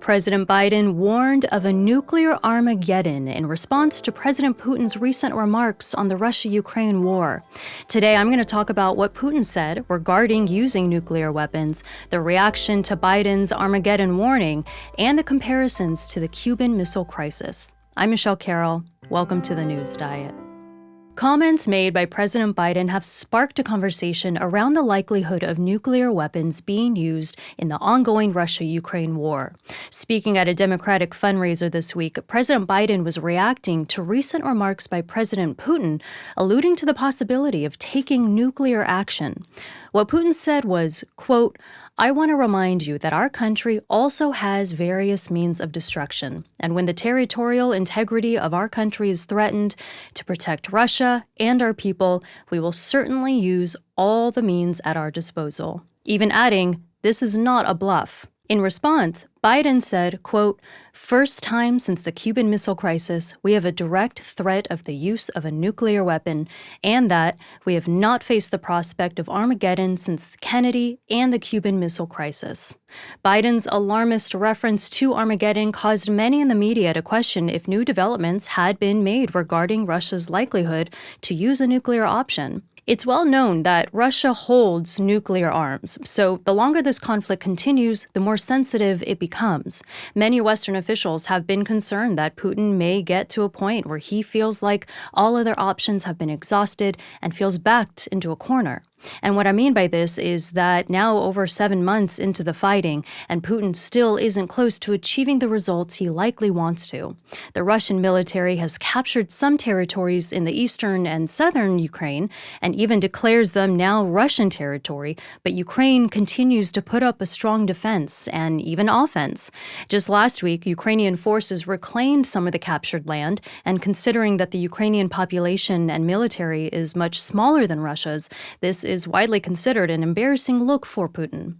President Biden warned of a nuclear Armageddon in response to President Putin's recent remarks on the Russia-Ukraine war. Today, I'm going to talk about what Putin said regarding using nuclear weapons, the reaction to Biden's Armageddon warning, and the comparisons to the Cuban Missile Crisis. I'm Michele Carroll. Welcome to the News Diet. Comments made by President Biden have sparked a conversation around the likelihood of nuclear weapons being used in the ongoing Russia-Ukraine war. Speaking at a Democratic fundraiser this week, President Biden was reacting to recent remarks by President Putin, alluding to the possibility of taking nuclear action. What Putin said was, quote, "I want to remind you that our country also has various means of destruction, and when the territorial integrity of our country is threatened, to protect Russia and our people, we will certainly use all the means at our disposal," even adding, "This is not a bluff." In response, Biden said, quote, "First time since the Cuban Missile Crisis, we have a direct threat of the use of a nuclear weapon, and that we have not faced the prospect of Armageddon since Kennedy and the Cuban Missile Crisis." Biden's alarmist reference to Armageddon caused many in the media to question if new developments had been made regarding Russia's likelihood to use a nuclear option. It's well known that Russia holds nuclear arms, so the longer this conflict continues, the more sensitive it becomes. Many Western officials have been concerned that Putin may get to a point where he feels like all other options have been exhausted and feels backed into a corner. And what I mean by this is that now over 7 months into the fighting, and Putin still isn't close to achieving the results he likely wants to. The Russian military has captured some territories in the eastern and southern Ukraine, and even declares them now Russian territory, but Ukraine continues to put up a strong defense and even offense. Just last week, Ukrainian forces reclaimed some of the captured land, and considering that the Ukrainian population and military is much smaller than Russia's, this is widely considered an embarrassing look for Putin.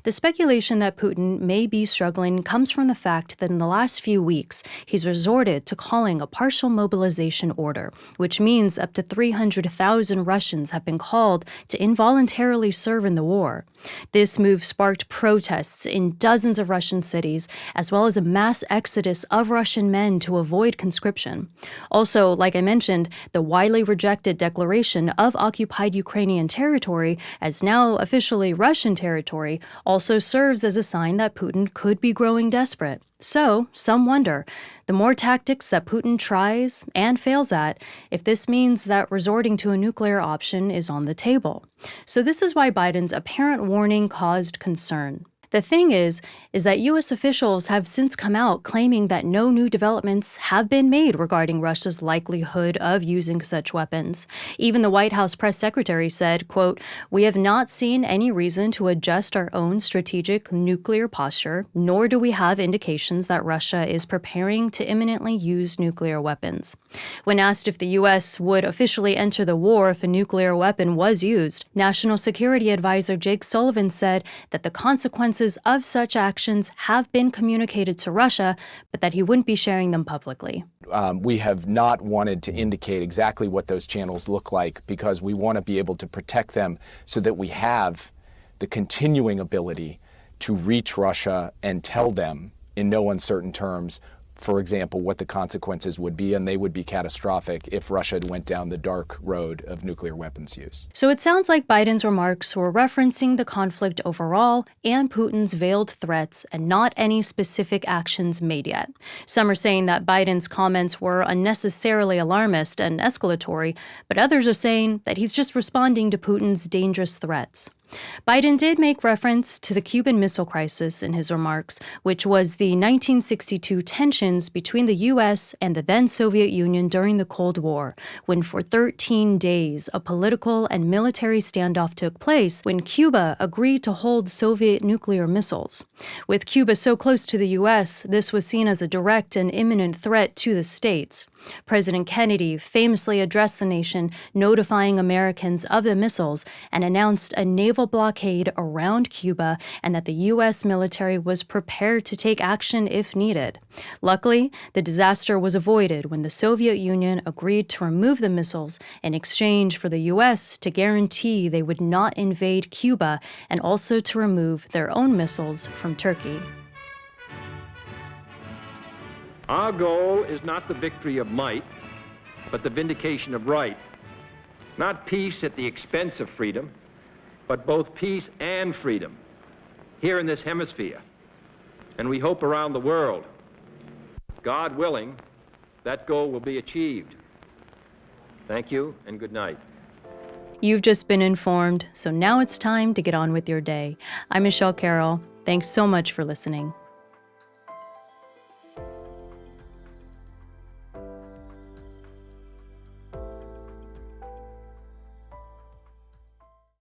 The speculation that Putin may be struggling comes from the fact that in the last few weeks, he's resorted to calling a partial mobilization order, which means up to 300,000 Russians have been called to involuntarily serve in the war. This move sparked protests in dozens of Russian cities, as well as a mass exodus of Russian men to avoid conscription. Also, like I mentioned, the widely rejected declaration of occupied Ukrainian territory as now officially Russian territory also serves as a sign that Putin could be growing desperate. So, some wonder, the more tactics that Putin tries and fails at, if this means that resorting to a nuclear option is on the table. So this is why Biden's apparent warning caused concern. The thing is that U.S. officials have since come out claiming that no new developments have been made regarding Russia's likelihood of using such weapons. Even the White House press secretary said, quote, "We have not seen any reason to adjust our own strategic nuclear posture, nor do we have indications that Russia is preparing to imminently use nuclear weapons." When asked if the U.S. would officially enter the war if a nuclear weapon was used, National Security Advisor Jake Sullivan said that the consequences of such actions have been communicated to Russia, but that he wouldn't be sharing them publicly. We have not wanted to indicate exactly what those channels look like because we want to be able to protect them so that we have the continuing ability to reach Russia and tell them in no uncertain terms, for example, what the consequences would be, and they would be catastrophic if Russia went down the dark road of nuclear weapons use. So it sounds like Biden's remarks were referencing the conflict overall and Putin's veiled threats and not any specific actions made yet. Some are saying that Biden's comments were unnecessarily alarmist and escalatory, but others are saying that he's just responding to Putin's dangerous threats. Biden did make reference to the Cuban Missile Crisis in his remarks, which was the 1962 tensions between the U.S. and the then Soviet Union during the Cold War, when for 13 days a political and military standoff took place when Cuba agreed to hold Soviet nuclear missiles. With Cuba so close to the U.S., this was seen as a direct and imminent threat to the states. President Kennedy famously addressed the nation, notifying Americans of the missiles, and announced a naval blockade around Cuba and that the U.S. military was prepared to take action if needed. Luckily, the disaster was avoided when the Soviet Union agreed to remove the missiles in exchange for the U.S. to guarantee they would not invade Cuba and also to remove their own missiles from Turkey. Our goal is not the victory of might, but the vindication of right. Not peace at the expense of freedom, but both peace and freedom here in this hemisphere, and we hope around the world. God willing, that goal will be achieved. Thank you and good night. You've just been informed, so now it's time to get on with your day. I'm Michele Carroll. Thanks so much for listening.